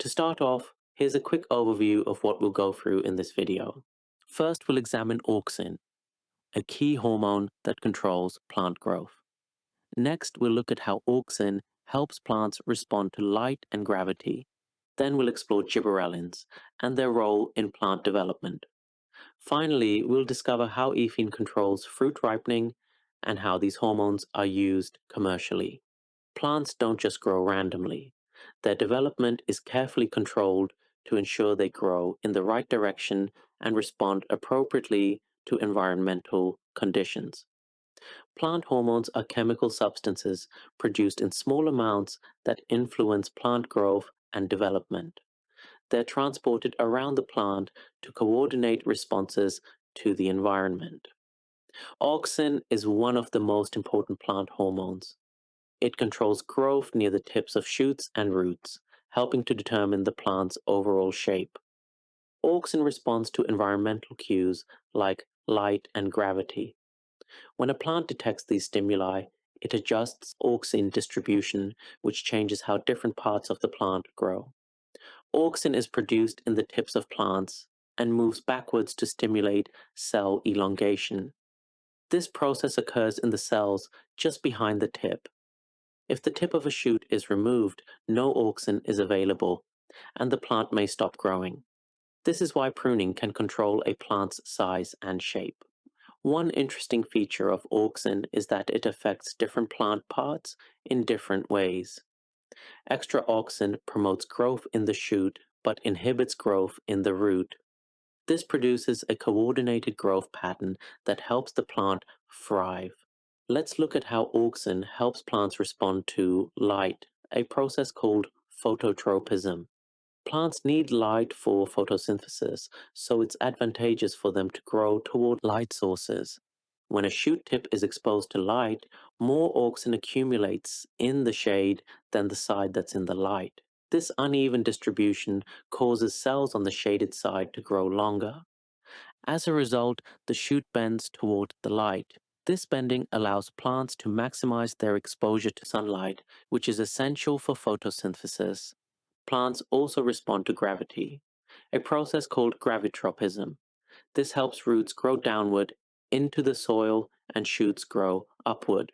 To start off, here's a quick overview of what we'll go through in this video. First, we'll examine auxin, a key hormone that controls plant growth. Next, we'll look at how auxin helps plants respond to light and gravity. Then we'll explore gibberellins and their role in plant development. Finally, we'll discover how ethene controls fruit ripening and how these hormones are used commercially. Plants don't just grow randomly. Their development is carefully controlled to ensure they grow in the right direction and respond appropriately to environmental conditions. Plant hormones are chemical substances produced in small amounts that influence plant growth and development. They're transported around the plant to coordinate responses to the environment. Auxin is one of the most important plant hormones. It controls growth near the tips of shoots and roots, helping to determine the plant's overall shape. Auxin responds to environmental cues like light and gravity. When a plant detects these stimuli, it adjusts auxin distribution, which changes how different parts of the plant grow. Auxin is produced in the tips of plants and moves backwards to stimulate cell elongation. This process occurs in the cells just behind the tip. If the tip of a shoot is removed, no auxin is available, and the plant may stop growing. This is why pruning can control a plant's size and shape. One interesting feature of auxin is that it affects different plant parts in different ways. Extra auxin promotes growth in the shoot, but inhibits growth in the root. This produces a coordinated growth pattern that helps the plant thrive. Let's look at how auxin helps plants respond to light, a process called phototropism. Plants need light for photosynthesis, so it's advantageous for them to grow toward light sources. When a shoot tip is exposed to light, more auxin accumulates in the shade than the side that's in the light. This uneven distribution causes cells on the shaded side to grow longer. As a result, the shoot bends toward the light. This bending allows plants to maximize their exposure to sunlight, which is essential for photosynthesis. Plants also respond to gravity, a process called gravitropism. This helps roots grow downward into the soil and shoots grow upward.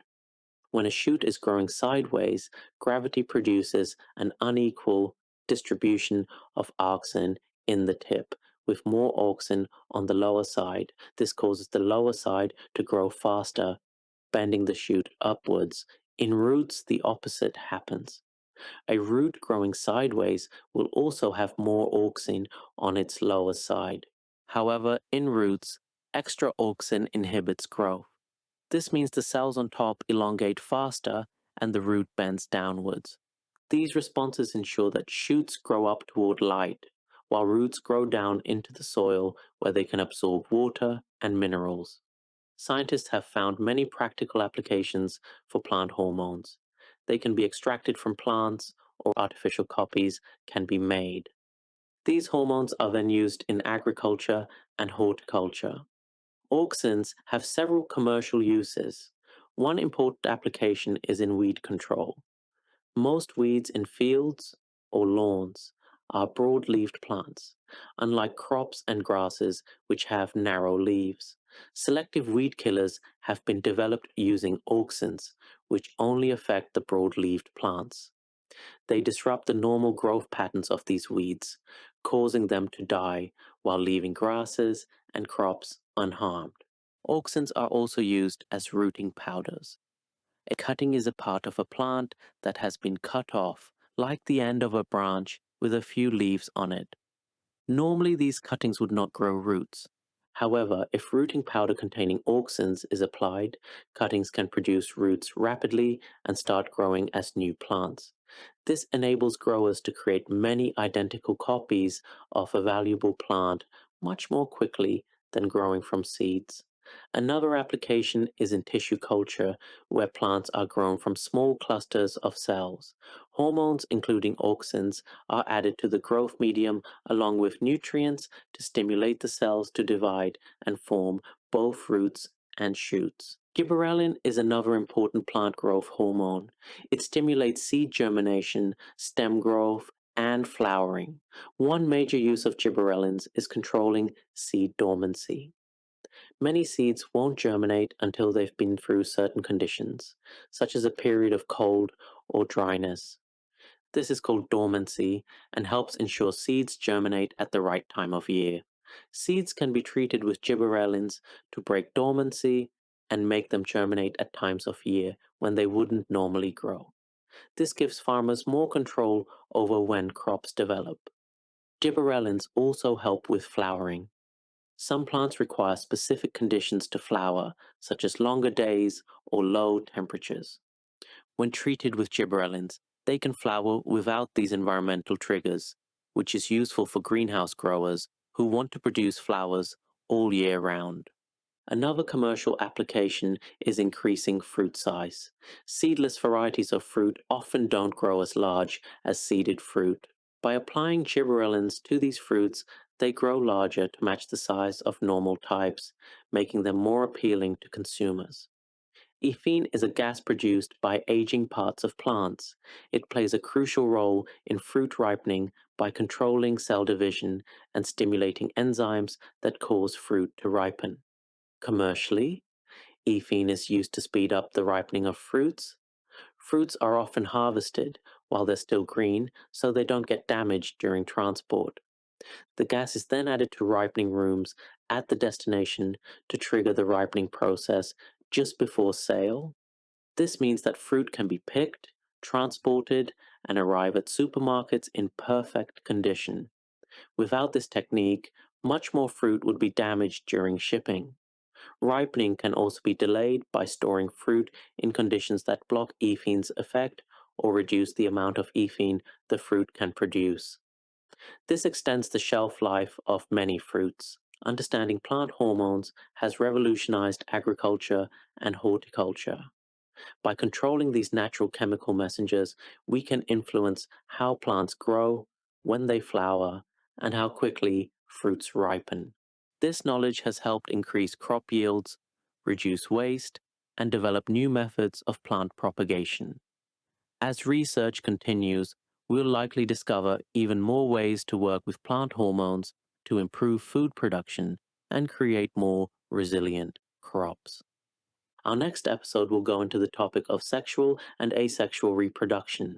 When a shoot is growing sideways, gravity produces an unequal distribution of auxin in the tip, with more auxin on the lower side. This causes the lower side to grow faster, bending the shoot upwards. In roots, the opposite happens. A root growing sideways will also have more auxin on its lower side. However, in roots, extra auxin inhibits growth. This means the cells on top elongate faster and the root bends downwards. These responses ensure that shoots grow up toward light, while roots grow down into the soil where they can absorb water and minerals. Scientists have found many practical applications for plant hormones. They can be extracted from plants, or artificial copies can be made. These hormones are then used in agriculture and horticulture. Auxins have several commercial uses. One important application is in weed control. Most weeds in fields or lawns are broad-leaved plants, unlike crops and grasses which have narrow leaves. Selective weed killers have been developed using auxins, which only affect the broad-leaved plants. They disrupt the normal growth patterns of these weeds, causing them to die while leaving grasses and crops unharmed. Auxins are also used as rooting powders. A cutting is a part of a plant that has been cut off, like the end of a branch with a few leaves on it. Normally, these cuttings would not grow roots. However, if rooting powder containing auxins is applied, cuttings can produce roots rapidly and start growing as new plants. This enables growers to create many identical copies of a valuable plant much more quickly than growing from seeds. Another application is in tissue culture, where plants are grown from small clusters of cells. Hormones, including auxins, are added to the growth medium along with nutrients to stimulate the cells to divide and form both roots and shoots. Gibberellin is another important plant growth hormone. It stimulates seed germination, stem growth, and flowering. One major use of gibberellins is controlling seed dormancy. Many seeds won't germinate until they've been through certain conditions, such as a period of cold or dryness. This is called dormancy and helps ensure seeds germinate at the right time of year. Seeds can be treated with gibberellins to break dormancy and make them germinate at times of year when they wouldn't normally grow. This gives farmers more control over when crops develop. Gibberellins also help with flowering. Some plants require specific conditions to flower, such as longer days or low temperatures. When treated with gibberellins, they can flower without these environmental triggers, which is useful for greenhouse growers who want to produce flowers all year round. Another commercial application is increasing fruit size. Seedless varieties of fruit often don't grow as large as seeded fruit. By applying gibberellins to these fruits, they grow larger to match the size of normal types, making them more appealing to consumers. Ethene is a gas produced by aging parts of plants. It plays a crucial role in fruit ripening by controlling cell division and stimulating enzymes that cause fruit to ripen. Commercially, ethene is used to speed up the ripening of fruits. Fruits are often harvested while they're still green, so they don't get damaged during transport. The gas is then added to ripening rooms at the destination to trigger the ripening process just before sale. This means that fruit can be picked, transported, and arrive at supermarkets in perfect condition. Without this technique, much more fruit would be damaged during shipping. Ripening can also be delayed by storing fruit in conditions that block ethene's effect or reduce the amount of ethene the fruit can produce. This extends the shelf life of many fruits. Understanding plant hormones has revolutionized agriculture and horticulture. By controlling these natural chemical messengers, we can influence how plants grow, when they flower, and how quickly fruits ripen. This knowledge has helped increase crop yields, reduce waste, and develop new methods of plant propagation. As research continues, we'll likely discover even more ways to work with plant hormones to improve food production and create more resilient crops. Our next episode will go into the topic of sexual and asexual reproduction.